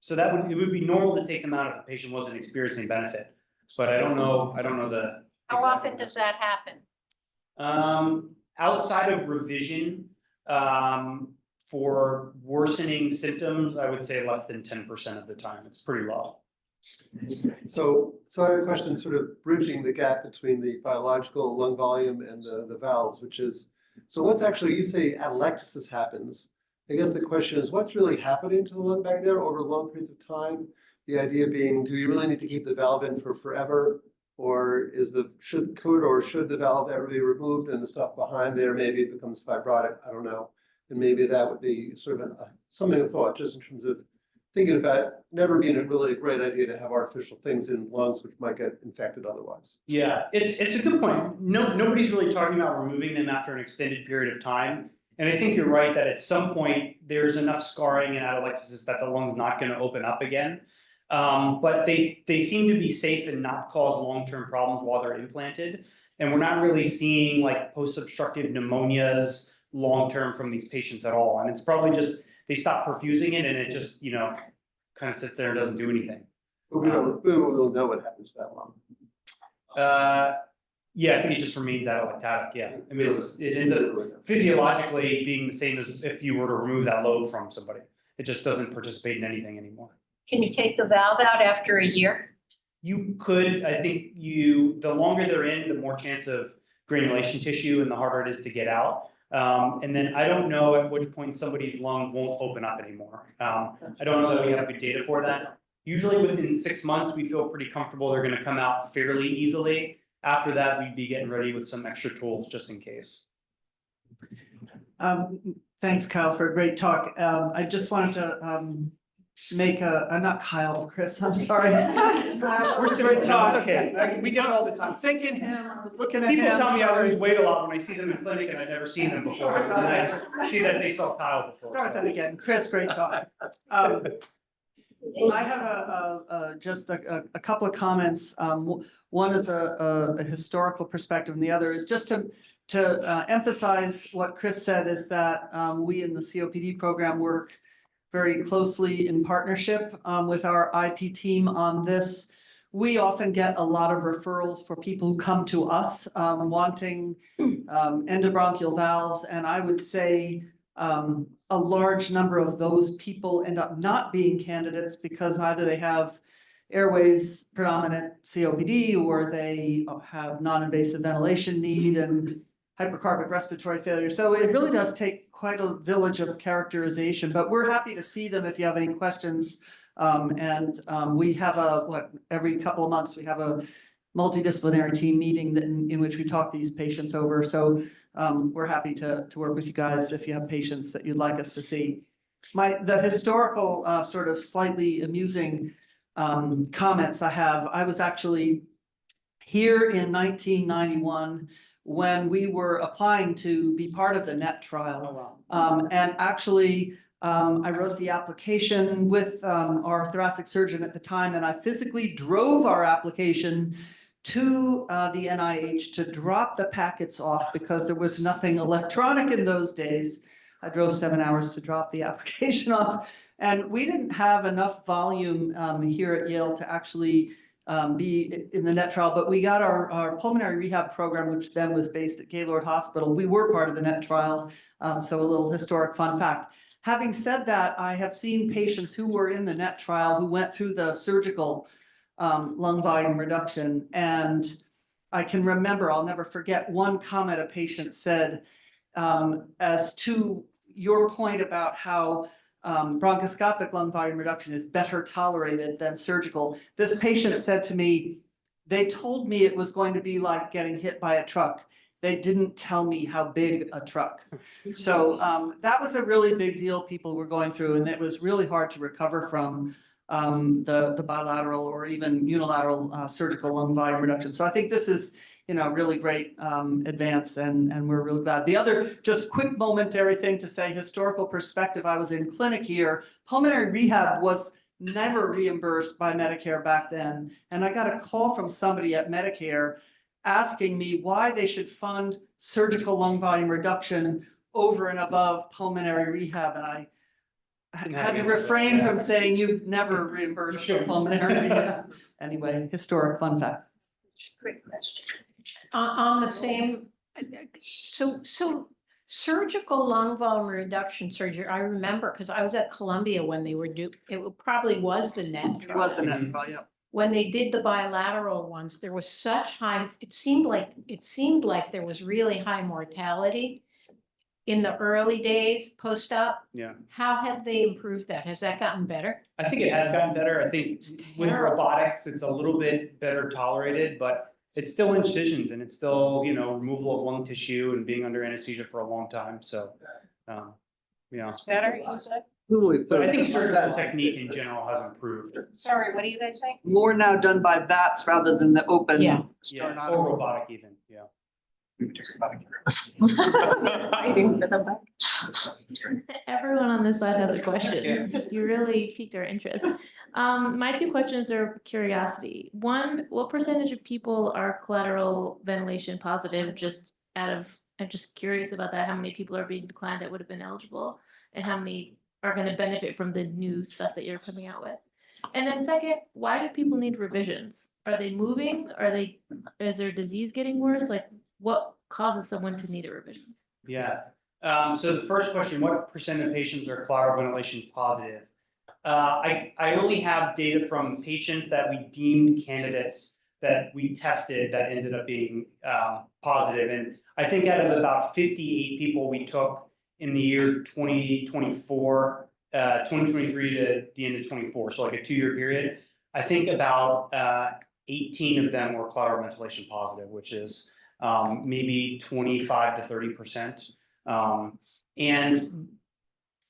so it would be normal to take them out if the patient wasn't experiencing benefit. But I don't know the. How often does that happen? Outside of revision, for worsening symptoms, I would say less than 10% of the time. It's pretty low. So I have a question sort of bridging the gap between the biological lung volume and the valves, which is, so what's actually, you say atelectasis happens. I guess the question is, what's really happening to the lung back there over long periods of time? The idea being, do you really need to keep the valve in for forever? Or is should the valve ever be removed and the stuff behind there, maybe it becomes fibrotic, I don't know. And maybe that would be sort of something of thought, just in terms of thinking about never being a really great idea to have artificial things in lungs which might get infected otherwise. Yeah, it's a good point. Nobody's really talking about removing them after an extended period of time. And I think you're right that at some point there's enough scarring and atelectasis that the lung's not going to open up again. But they seem to be safe and not cause long-term problems while they're implanted. And we're not really seeing like post-obstructive pneumonias long-term from these patients at all. And it's probably just, they stop perfusing it and it just, you know, kind of sits there and doesn't do anything. But we don't know what happens that long. Yeah, I think it just remains atelectatic, yeah. I mean, it ends up physiologically being the same as if you were to remove that lobe from somebody. It just doesn't participate in anything anymore. Can you take the valve out after a year? You could, I think the longer they're in, the more chance of granulation tissue and the harder it is to get out. And then I don't know at which point somebody's lung won't open up anymore. I don't know that we have good data for that. Usually within 6 months, we feel pretty comfortable they're gonna come out fairly easily. After that, we'd be getting ready with some extra tools just in case. Thanks, Kyle, for a great talk. I just wanted to make not Kyle, Chris, I'm sorry. We're sitting Great talk. talk. It's okay. We do it all the time. I'm thinking him, I was looking at him. People tell me I sorry. lose weight a lot when I see them in clinic and I've never seen them before. And I see that they saw Kyle before. Start that again. Chris, great talk. I have just a couple of comments. One is a historical perspective and the other is just to emphasize what Chris said is that we in the COPD program work very closely in partnership with our IP team on this. We often get a lot of referrals for people who come to us wanting endobronchial valves, and I would say a large number of those people end up not being candidates because either they have airways predominant COPD or they have non-invasive ventilation need and hypercarbic respiratory failure. So it really does take quite a village of characterization, but we're happy to see them if you have any questions. We have every couple of months, we have a multidisciplinary team meeting in which we talk these patients over. So we're happy to work with you guys if you have patients that you'd like us to see. The historical sort of slightly amusing comments I was actually here in 1991 when we were applying to be part of the NET trial. And actually, I wrote the application with our thoracic surgeon at the time, and I physically drove our application to the NIH to drop the packets off because there was nothing electronic in those days. I drove 7 hours to drop the application off. And we didn't have enough volume here at Yale to actually be in the NET trial, but we got our pulmonary rehab program, which then was based at Gaylord Hospital. We were part of the NET trial, so a little historic fun fact. Having said that, I have seen patients who were in the NET trial who went through the surgical lung volume reduction, and I can remember, I'll never forget, one comment a patient said as to your point about how bronchoscopic lung volume reduction is better tolerated than surgical. This patient said to me, they told me it was going to be like getting hit by a truck. they didn't tell me how big a truck. So that was a really big deal people were going through, and it was really hard to recover from the bilateral or even unilateral surgical lung volume reduction. So I think this is, you know, really great advance, and we're really glad. The other just quick momentary thing to say, historical perspective, I was in clinic here. Pulmonary rehab was never reimbursed by Medicare back then. And I got a call from somebody at Medicare asking me why they should fund surgical lung volume reduction over and above pulmonary rehab. And I had to refrain from saying you've never reimbursed for pulmonary rehab. Anyway, historic fun facts. Great question. On the same, so surgical lung volume reduction surgery, I remember, because I was at Columbia when they were it probably was the net. It was the net, yeah. When they did the bilateral ones, there was such high, it seemed like there was really high mortality in the early days post-op. Yeah. How have they improved that? Has that gotten better? I think it has gotten better. I think with robotics, it's a little bit better tolerated, but it's still incisions and it's still, you know, removal of lung tissue and being under anesthesia for a long time. So, you know, Better, you said? but I think surgical technique in general has improved. Sorry, what do you guys say? More now done by VATS rather than the open. Yeah. Yeah, or robotic even, yeah. Fighting for the back. Everyone on this side has a question. You really piqued our interest. My two questions are curiosity. One, what percentage of people are collateral ventilation positive? I'm just curious about that. How many people are being declined that would have been eligible, and how many are going to benefit from the new stuff that you're coming out with? And then second, why do people need revisions? Are they moving? Is their disease getting worse? Like, what causes someone to need a revision? Yeah. So the first question, what percent of patients are collateral ventilation positive? I only have data from patients that we deemed candidates that we tested that ended up being positive. And I think out of about 58 people we took in the year 2024, 2023 to the end of 24, so like a 2-year period, I think about 18 of them were collateral ventilation positive, which is maybe 25 to 30%. And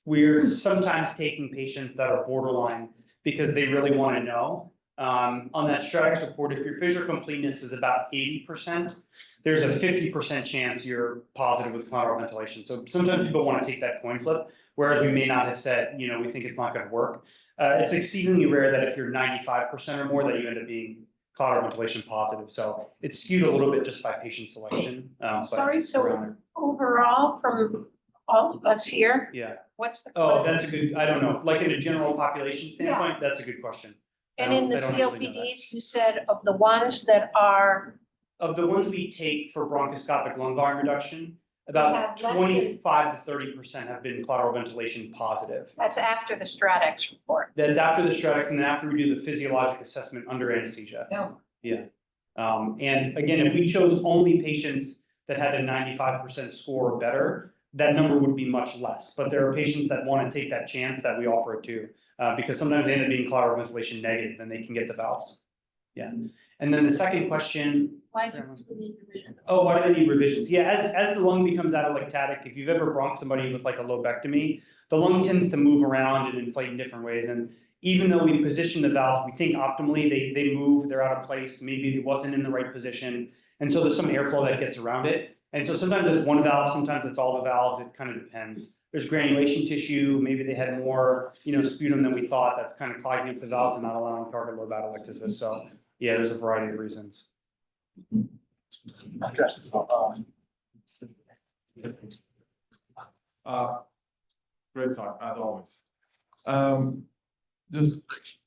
we're sometimes taking patients that are borderline because they really want to know. On that StratX report, if your fissure completeness is about 80%, there's a 50% chance you're positive with collateral ventilation. So sometimes people want to take that coin flip, whereas we may not have said, you know, we think it's not going to work. It's exceedingly rare that if you're 95% or more that you end up being collateral ventilation positive. So it's skewed a little bit just by patient selection. Sorry, so overall from all of us here, yeah. what's the? Oh, that's a good, I don't know, like in a general population standpoint, that's a good question. And in the I don't actually know that. COPDs, you said of the ones that are. Of the ones we take for bronchoscopic lung volume reduction, have about less than- 25 to 30% have been collateral ventilation positive. That's after the StratX report. That's after the StratX and then after we do the physiologic assessment under anesthesia. No. Yeah. And again, if we chose only patients that had a 95% score or better, that number would be much less. But there are patients that want to take that chance that we offer it to, because sometimes they end up being collateral ventilation negative and they can get the valves. Yeah. And then the second question. Why do people need revisions? Oh, why do they need revisions? Yeah, as the lung becomes atelectatic, if you've ever bronch somebody with like a lobectomy, the lung tends to move around and inflate in different ways. And even though we position the valves, we think optimally, they move, they're out of place, maybe it wasn't in the right position. And so there's some airflow that gets around it. And so sometimes it's one valve, sometimes it's all the valves, it kind of depends. There's granulation tissue, maybe they had more, you know, sputum than we thought, that's kind of clogging up the valves and not allowing target lobe atelectasis. So yeah, there's a variety of reasons. Great talk, as always. Just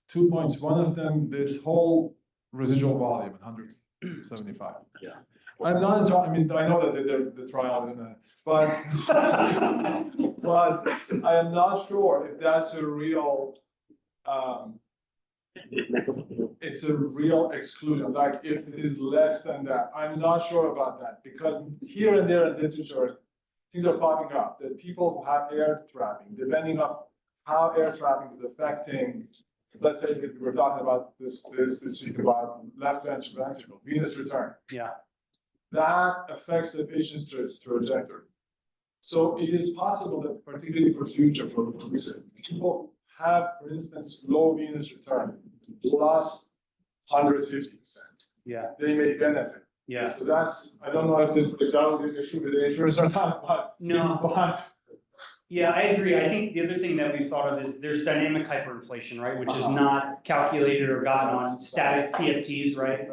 2 points. One of them, this whole residual volume, 175. Yeah. I'm not entirely, I mean, I know that the trial, but but I am not sure if that's a real, it's a real exclusion, like if it is less than that. I'm not sure about that, because here and there in literature, things are popping up that people who have air trapping, depending on how air trapping is affecting, let's say if we're talking about this week about left ventricle, venous return. Yeah. that affects the patient's trajectory. So it is possible that particularly for future, for research, people have, for instance, low venous return plus 150%. Yeah, They may benefit. yeah. So that's, I don't know if that will be an issue with the insurance or not, but. No. But Yeah, I agree. I think the other thing that we thought of is there's dynamic hyperinflation, right, which is not calculated or gotten on static PFTs, right?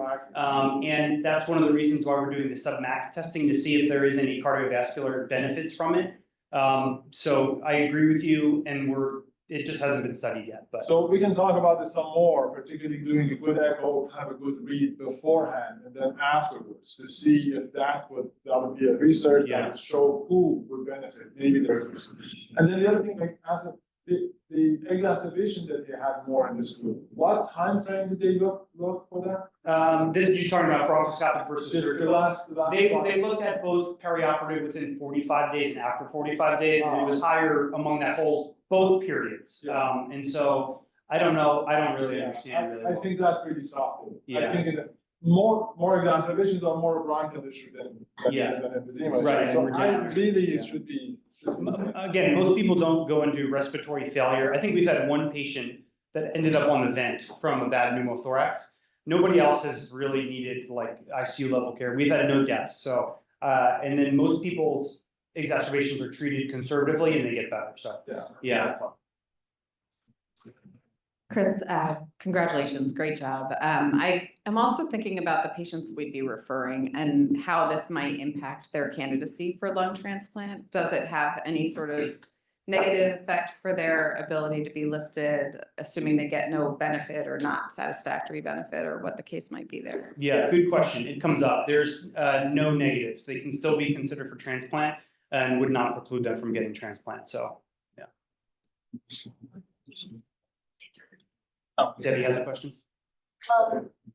And that's one of the reasons why we're doing the submax testing to see if there is any cardiovascular benefits from it. So I agree with you, and it just hasn't been studied yet, but. So we can talk about this some more, particularly doing a good echo, have a good read beforehand and then afterwards to see if that would be a research that would show who would benefit. Maybe there's. And then the other thing, like as the exacerbation that they had more in this group, what time frame did they look for that? This, you're talking about bronchoscopic versus Just surgery. the last They one. looked at both perioperative within 45 days and after 45 days, and it was higher among that both periods. Yeah. And so I don't know, I don't really understand really I well. think that's really soft. Yeah. I think more exacerbations are more bronchial issue than emphysema. Right, So and I we're really, yeah. it should be. Again, most people don't go into respiratory failure. I think we've had one patient that ended up on the vent from a bad pneumothorax. Nobody else has really needed like ICU level care. We've had no deaths. So, and then most people's exacerbations are treated conservatively and they get better. So, yeah. Chris, congratulations, great job. I am also thinking about the patients we'd be referring and how this might impact their candidacy for lung transplant. Does it have any sort of negative effect for their ability to be listed, assuming they get no benefit or not satisfactory benefit, or what the case might be there? Yeah, good question. It comes up. There's no negatives. They can still be considered for transplant and would not preclude them from getting transplant. So, yeah. Oh, Debbie has a question.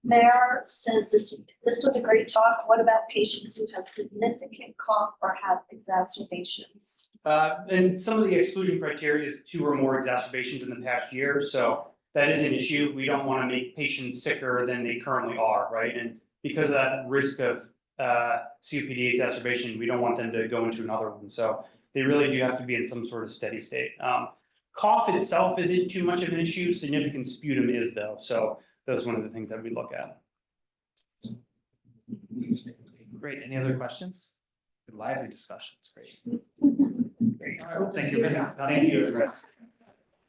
Mayor says this was a great talk. What about patients who have significant cough or have exacerbations? And some of the exclusion criteria is 2 or more exacerbations in the past year. So that is an issue. We don't want to make patients sicker than they currently are, right? And because of that risk of COPD exacerbation, we don't want them to go into another one. So they really do have to be in some sort of steady state. Cough itself isn't too much of an issue. Significant sputum is though. So that's one of the things that we look at. Great. Any other questions? Good lively discussions. Great. Great. Thank you. Thank you.